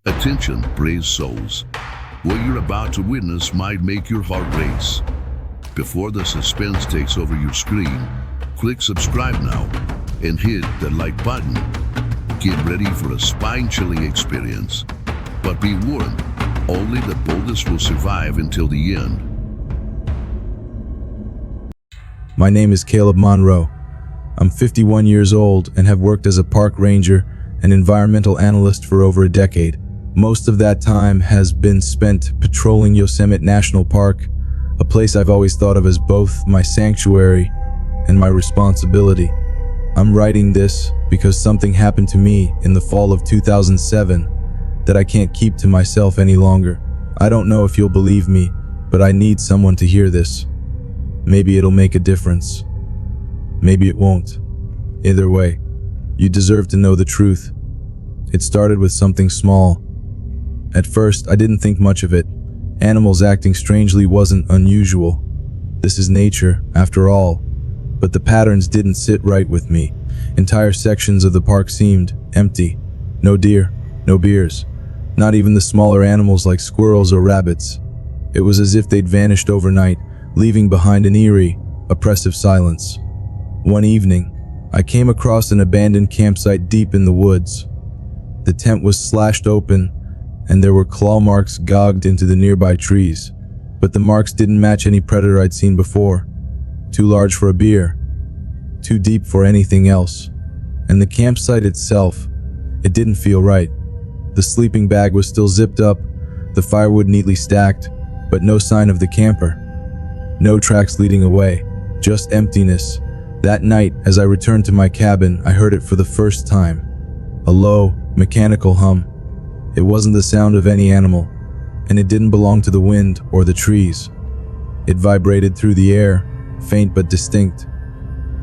Attention, brave souls. What you're about to witness might make your heart race. Before the suspense takes over your screen, click subscribe now and hit the like button. Get ready for a spine-chilling experience. But be warned, only the boldest will survive until the end. My name is Caleb Monroe. I'm 51 years old and have worked as a park ranger and environmental analyst for over a decade. Most of that time has been spent patrolling Yosemit National Park, a place I've always thought of as both my sanctuary and my responsibility. I'm writing this because something happened to me in the fall of 2007 that I can't keep to myself any longer. I don't know if you'll believe me, but I need someone to hear this. Maybe it'll make a difference. Maybe it won't. Either way, you deserve to know the truth. It started with something small. At first, I didn't think much of it. Animals acting strangely wasn't unusual. This is nature, after all. But the patterns didn't sit right with me. Entire sections of the park seemed empty. No deer, no bears, not even the smaller animals like squirrels or rabbits. It was as if they'd vanished overnight, leaving behind an eerie, oppressive silence. One evening, I came across an abandoned campsite deep in the woods. The tent was slashed open, and there were claw marks gouged into the nearby trees. But the marks didn't match any predator I'd seen before. Too large for a bear, too deep for anything else. And the campsite itself, it didn't feel right. The sleeping bag was still zipped up, the firewood neatly stacked, but no sign of the camper. No tracks leading away, just emptiness. That night, as I returned to my cabin, I heard it for the first time. A low, mechanical hum. It wasn't the sound of any animal, and it didn't belong to the wind or the trees. It vibrated through the air, faint but distinct,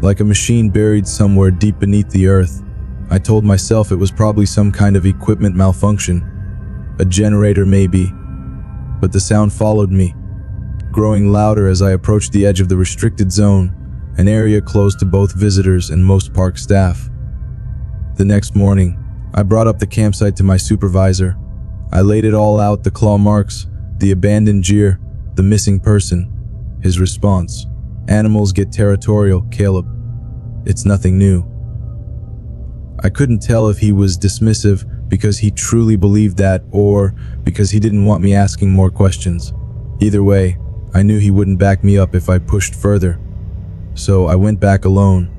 like a machine buried somewhere deep beneath the earth. I told myself it was probably some kind of equipment malfunction, a generator maybe, but the sound followed me, growing louder as I approached the edge of the restricted zone, an area closed to both visitors and most park staff. The next morning, I brought up the campsite to my supervisor. I laid it all out, the claw marks, the abandoned deer, the missing person. His response: "Animals get territorial, Caleb. It's nothing new." I couldn't tell if he was dismissive because he truly believed that or because he didn't want me asking more questions. Either way, I knew he wouldn't back me up if I pushed further. So I went back alone.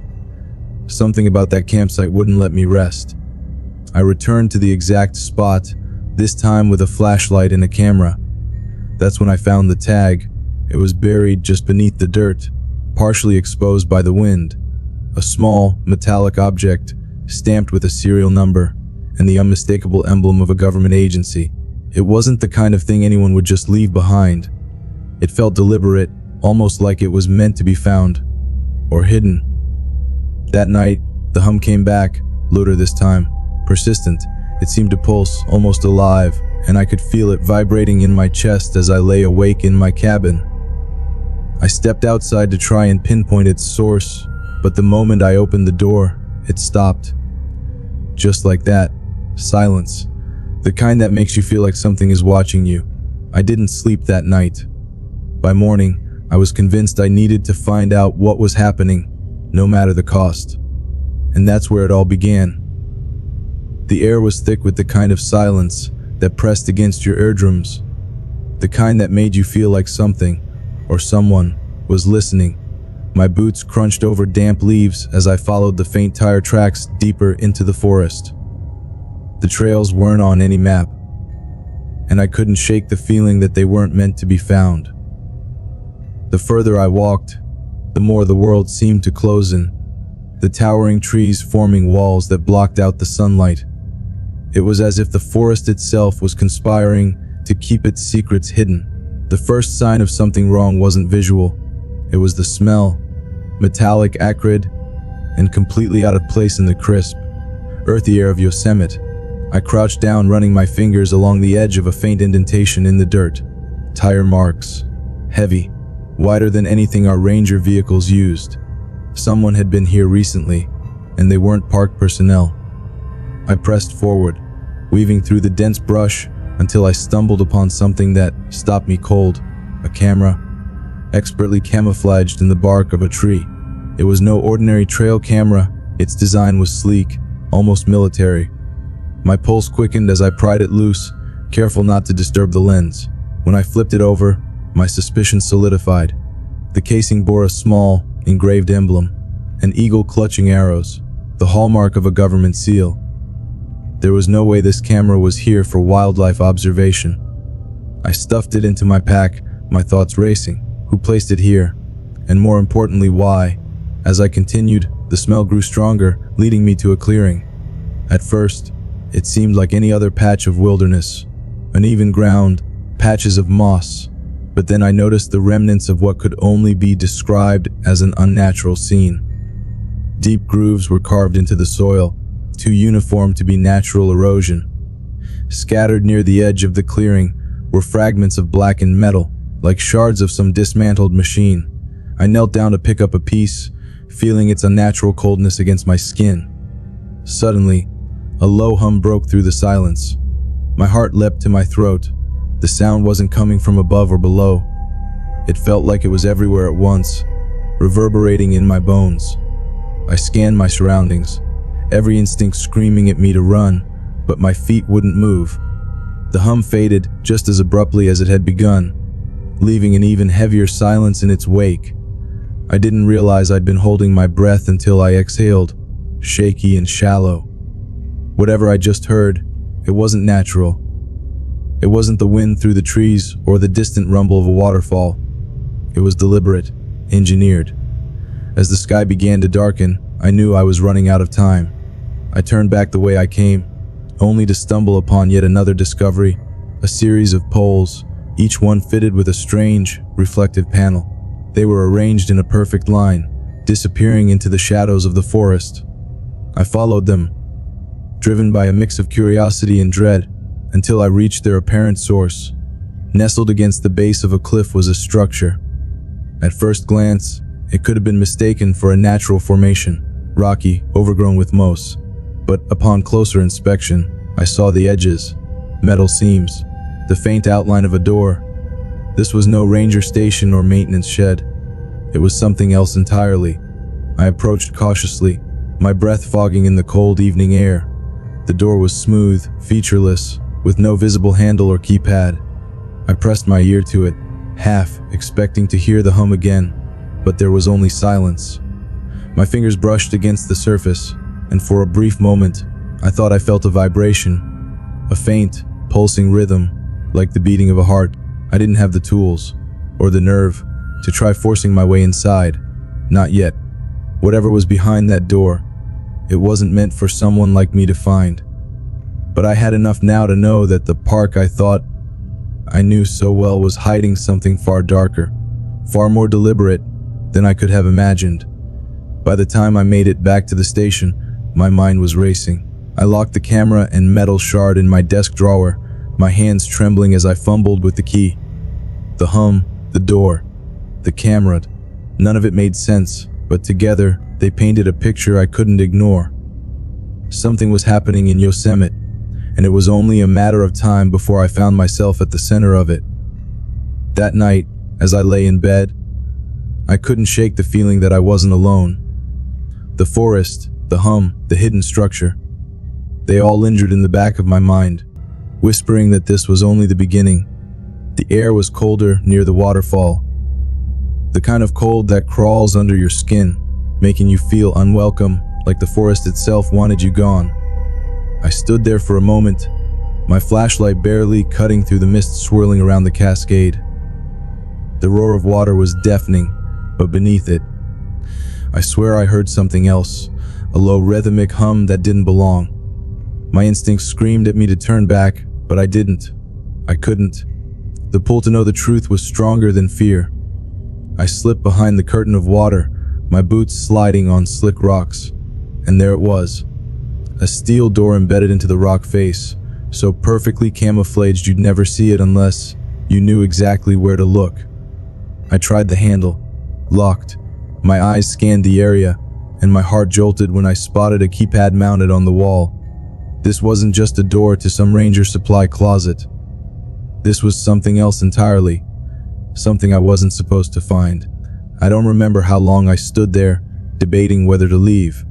Something about that campsite wouldn't let me rest. I returned to the exact spot, this time with a flashlight and a camera. That's when I found the tag. It was buried just beneath the dirt, partially exposed by the wind. A small, metallic object, stamped with a serial number and the unmistakable emblem of a government agency. It wasn't the kind of thing anyone would just leave behind. It felt deliberate, almost like it was meant to be found, or hidden. That night, the hum came back, louder this time, persistent. It seemed to pulse, almost alive, and I could feel it vibrating in my chest as I lay awake in my cabin. I stepped outside to try and pinpoint its source, but the moment I opened the door, it stopped. Just like that, silence. The kind that makes you feel like something is watching you. I didn't sleep that night. By morning, I was convinced I needed to find out what was happening, no matter the cost. And that's where it all began. The air was thick with the kind of silence that pressed against your eardrums, the kind that made you feel like something, or someone, was listening. My boots crunched over damp leaves as I followed the faint tire tracks deeper into the forest. The trails weren't on any map, and I couldn't shake the feeling that they weren't meant to be found. The further I walked, the more the world seemed to close in, the towering trees forming walls that blocked out the sunlight. It was as if the forest itself was conspiring to keep its secrets hidden. The first sign of something wrong wasn't visual. It was the smell, metallic, acrid, and completely out of place in the crisp, earthy air of Yosemite. I crouched down, running my fingers along the edge of a faint indentation in the dirt. Tire marks, heavy, wider than anything our ranger vehicles used. Someone had been here recently, and they weren't park personnel. I pressed forward, weaving through the dense brush until I stumbled upon something that stopped me cold. A camera, expertly camouflaged in the bark of a tree. It was no ordinary trail camera. Its design was sleek, almost military. My pulse quickened as I pried it loose, careful not to disturb the lens. When I flipped it over, my suspicion solidified. The casing bore a small, engraved emblem, an eagle clutching arrows, the hallmark of a government seal. There was no way this camera was here for wildlife observation. I stuffed it into my pack, my thoughts racing. Who placed it here? And more importantly, why? As I continued, the smell grew stronger, leading me to a clearing. At first, it seemed like any other patch of wilderness, uneven ground, patches of moss. But then I noticed the remnants of what could only be described as an unnatural scene. Deep grooves were carved into the soil, too uniform to be natural erosion. Scattered near the edge of the clearing were fragments of blackened metal, like shards of some dismantled machine. I knelt down to pick up a piece, feeling its unnatural coldness against my skin. Suddenly, a low hum broke through the silence. My heart leapt to my throat. The sound wasn't coming from above or below. It felt like it was everywhere at once, reverberating in my bones. I scanned my surroundings, every instinct screaming at me to run, but my feet wouldn't move. The hum faded just as abruptly as it had begun, leaving an even heavier silence in its wake. I didn't realize I'd been holding my breath until I exhaled, shaky and shallow. Whatever I just heard, it wasn't natural. It wasn't the wind through the trees or the distant rumble of a waterfall. It was deliberate, engineered. As the sky began to darken, I knew I was running out of time. I turned back the way I came, only to stumble upon yet another discovery, a series of poles, each one fitted with a strange, reflective panel. They were arranged in a perfect line, disappearing into the shadows of the forest. I followed them, driven by a mix of curiosity and dread, until I reached their apparent source. Nestled against the base of a cliff was a structure. At first glance, it could have been mistaken for a natural formation, rocky, overgrown with moss. But upon closer inspection, I saw the edges, metal seams, the faint outline of a door. This was no ranger station or maintenance shed. It was something else entirely. I approached cautiously, my breath fogging in the cold evening air. The door was smooth, featureless, with no visible handle or keypad. I pressed my ear to it, half expecting to hear the hum again, but there was only silence. My fingers brushed against the surface, and for a brief moment, I thought I felt a vibration, a faint, pulsing rhythm, like the beating of a heart. I didn't have the tools, or the nerve, to try forcing my way inside. Not yet. Whatever was behind that door, it wasn't meant for someone like me to find. But I had enough now to know that the park I thought I knew so well was hiding something far darker, far more deliberate than I could have imagined. By the time I made it back to the station, my mind was racing. I locked the camera and metal shard in my desk drawer, my hands trembling as I fumbled with the key. The hum, the door, the camera, none of it made sense, but together they painted a picture I couldn't ignore. Something was happening in Yosemit, and it was only a matter of time before I found myself at the center of it. That night, as I lay in bed, I couldn't shake the feeling that I wasn't alone. The forest, the hum, the hidden structure, they all lingered in the back of my mind, whispering that this was only the beginning. The air was colder near the waterfall, the kind of cold that crawls under your skin, making you feel unwelcome, like the forest itself wanted you gone. I stood there for a moment, my flashlight barely cutting through the mist swirling around the cascade. The roar of water was deafening, but beneath it, I swear I heard something else, a low rhythmic hum that didn't belong. My instincts screamed at me to turn back, but I didn't. I couldn't. The pull to know the truth was stronger than fear. I slipped behind the curtain of water, my boots sliding on slick rocks, and there it was. A steel door embedded into the rock face, so perfectly camouflaged you'd never see it unless you knew exactly where to look. I tried the handle, locked. My eyes scanned the area, and my heart jolted when I spotted a keypad mounted on the wall. This wasn't just a door to some ranger supply closet. This was something else entirely, something I wasn't supposed to find. I don't remember how long I stood there, debating whether to leave.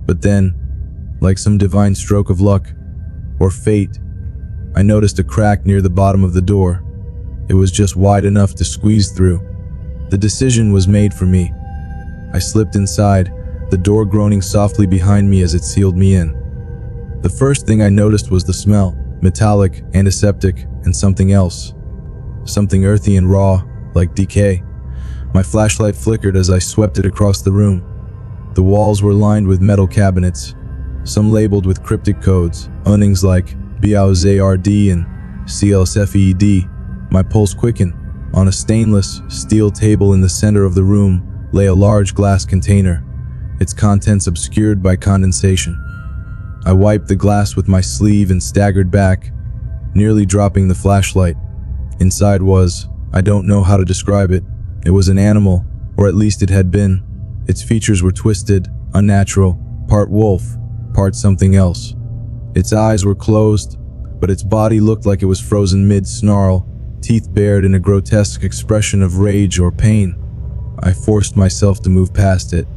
But then, like some divine stroke of luck, or fate, I noticed a crack near the bottom of the door. It was just wide enough to squeeze through. The decision was made for me. I slipped inside, the door groaning softly behind me as it sealed me in. The first thing I noticed was the smell, metallic, antiseptic, and something else. Something earthy and raw, like decay. My flashlight flickered as I swept it across the room. The walls were lined with metal cabinets, some labeled with cryptic codes, earnings like BAUZARD and CLSFED. My pulse quickened. On a stainless steel table in the center of the room lay a large glass container, its contents obscured by condensation. I wiped the glass with my sleeve and staggered back, nearly dropping the flashlight. Inside was, I don't know how to describe it. It was an animal, or at least it had been. Its features were twisted, unnatural, part wolf, part something else. Its eyes were closed, but its body looked like it was frozen mid-snarl, teeth bared in a grotesque expression of rage or pain. I forced myself to move past it,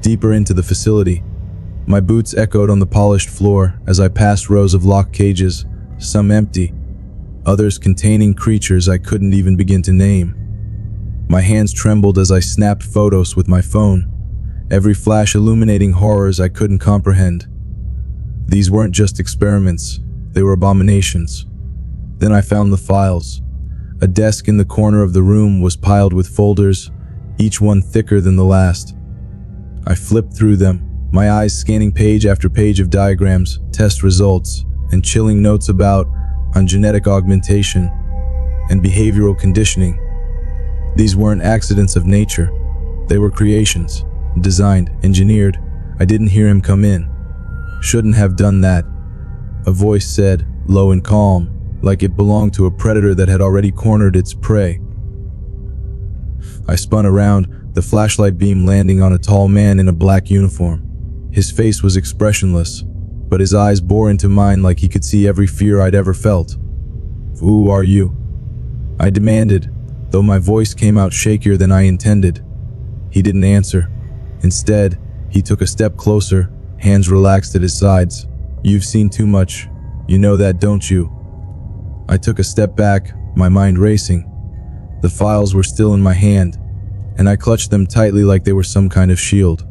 deeper into the facility. My boots echoed on the polished floor as I passed rows of locked cages, some empty, others containing creatures I couldn't even begin to name. My hands trembled as I snapped photos with my phone, every flash illuminating horrors I couldn't comprehend. These weren't just experiments, they were abominations. Then I found the files. A desk in the corner of the room was piled with folders, each one thicker than the last. I flipped through them, my eyes scanning page after page of diagrams, test results, and chilling notes about on genetic augmentation and behavioral conditioning. These weren't accidents of nature. They were creations, designed, engineered. I didn't hear him come in. Shouldn't have done that. A voice said, low and calm, like it belonged to a predator that had already cornered its prey. I spun around, the flashlight beam landing on a tall man in a black uniform. His face was expressionless, but his eyes bore into mine like he could see every fear I'd ever felt. "Who are you?" I demanded, though my voice came out shakier than I intended. He didn't answer. Instead, he took a step closer, hands relaxed at his sides. "You've seen too much. You know that, don't you?" I took a step back, my mind racing. The files were still in my hand, and I clutched them tightly like they were some kind of shield.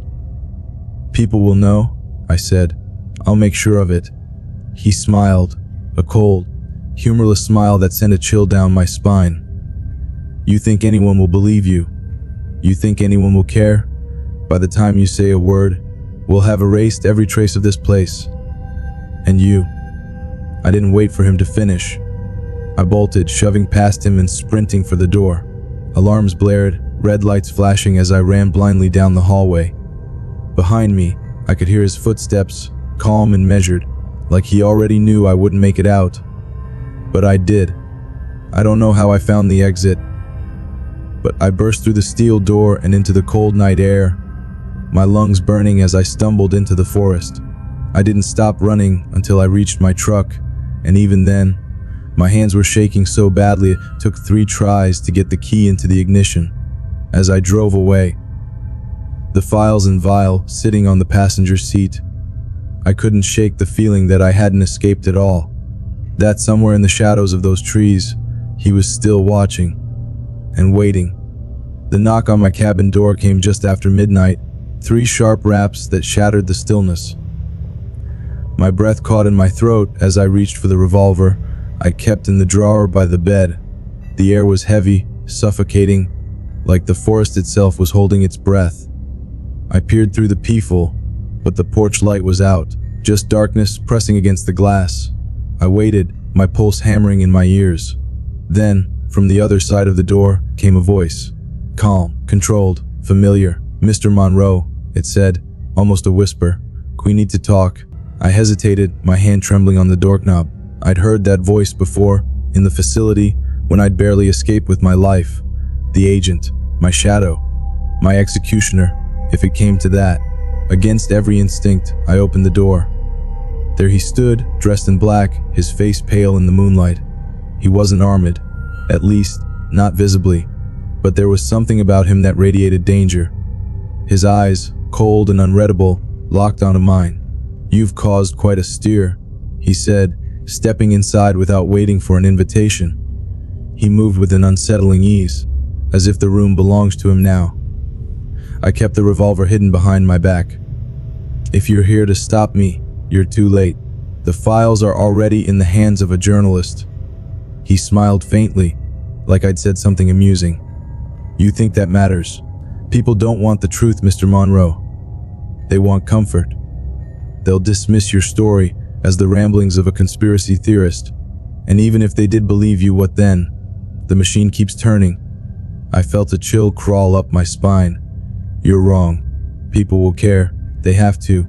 "People will know," I said. "I'll make sure of it." He smiled, a cold, humorless smile that sent a chill down my spine. "You think anyone will believe you? You think anyone will care? By the time you say a word, we'll have erased every trace of this place. And you." I didn't wait for him to finish. I bolted, shoving past him and sprinting for the door. Alarms blared, red lights flashing as I ran blindly down the hallway. Behind me, I could hear his footsteps, calm and measured, like he already knew I wouldn't make it out. But I did. I don't know how I found the exit, but I burst through the steel door and into the cold night air, my lungs burning as I stumbled into the forest. I didn't stop running until I reached my truck, and even then, my hands were shaking so badly it took 3 tries to get the key into the ignition. As I drove away, the files and vial sitting on the passenger seat, I couldn't shake the feeling that I hadn't escaped at all. That somewhere in the shadows of those trees, he was still watching and waiting. The knock on my cabin door came just after midnight, 3 sharp raps that shattered the stillness. My breath caught in my throat as I reached for the revolver I kept in the drawer by the bed. The air was heavy, suffocating, like the forest itself was holding its breath. I peered through the peephole, but the porch light was out, just darkness pressing against the glass. I waited, my pulse hammering in my ears. Then, from the other side of the door, came a voice. Calm, controlled, familiar. "Mr. Monroe," it said, almost a whisper. "We need to talk." I hesitated, my hand trembling on the doorknob. I'd heard that voice before, in the facility, when I'd barely escaped with my life. The agent, my shadow, my executioner, if it came to that. Against every instinct, I opened the door. There he stood, dressed in black, his face pale in the moonlight. He wasn't armed, at least, not visibly, but there was something about him that radiated danger. His eyes, cold and unreadable, locked onto mine. "You've caused quite a stir," he said, stepping inside without waiting for an invitation. He moved with an unsettling ease, as if the room belongs to him now. I kept the revolver hidden behind my back. "If you're here to stop me, you're too late. The files are already in the hands of a journalist." He smiled faintly, like I'd said something amusing. "You think that matters? People don't want the truth, Mr. Monroe. They want comfort. They'll dismiss your story as the ramblings of a conspiracy theorist. And even if they did believe you, what then? The machine keeps turning." I felt a chill crawl up my spine. "You're wrong. People will care. They have to."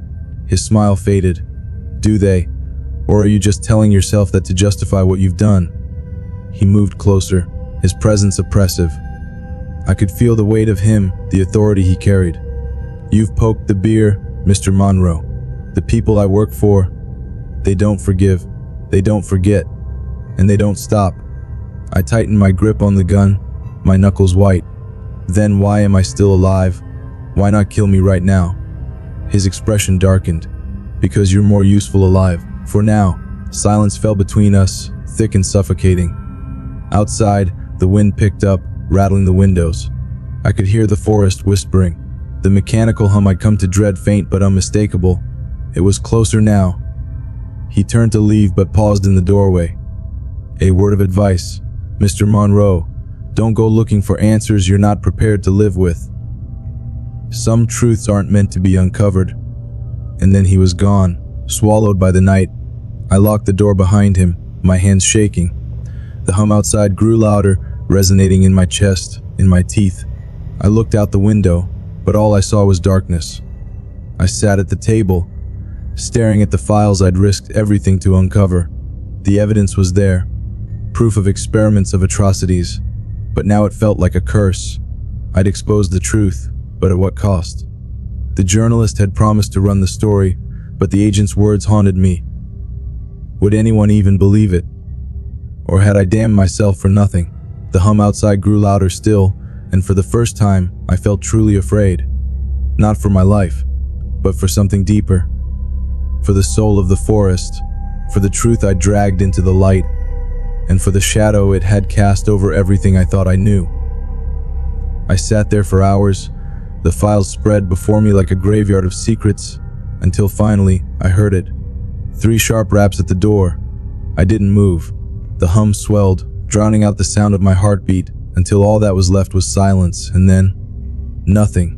His smile faded. "Do they? Or are you just telling yourself that to justify what you've done?" He moved closer, his presence oppressive. I could feel the weight of him, the authority he carried. "You've poked the bear, Mr. Monroe. The people I work for, they don't forgive, they don't forget, and they don't stop." I tightened my grip on the gun, my knuckles white. "Then why am I still alive? Why not kill me right now?" His expression darkened. "Because you're more useful alive. For now." Silence fell between us, thick and suffocating. Outside, the wind picked up, rattling the windows. I could hear the forest whispering. The mechanical hum I'd come to dread, faint but unmistakable. It was closer now. He turned to leave but paused in the doorway. "A word of advice, Mr. Monroe. Don't go looking for answers you're not prepared to live with. Some truths aren't meant to be uncovered." And then he was gone, swallowed by the night. I locked the door behind him, my hands shaking. The hum outside grew louder, resonating in my chest, in my teeth. I looked out the window, but all I saw was darkness. I sat at the table, staring at the files I'd risked everything to uncover. The evidence was there, proof of experiments of atrocities, but now it felt like a curse. I'd exposed the truth, but at what cost? The journalist had promised to run the story, but the agent's words haunted me. Would anyone even believe it? Or had I damned myself for nothing? The hum outside grew louder still, and for the first time, I felt truly afraid. Not for my life, but for something deeper. For the soul of the forest, for the truth I dragged into the light, and for the shadow it had cast over everything I thought I knew. I sat there for hours, the files spread before me like a graveyard of secrets, until finally I heard it. 3 sharp raps at the door. I didn't move. The hum swelled, drowning out the sound of my heartbeat, until all that was left was silence, and then nothing.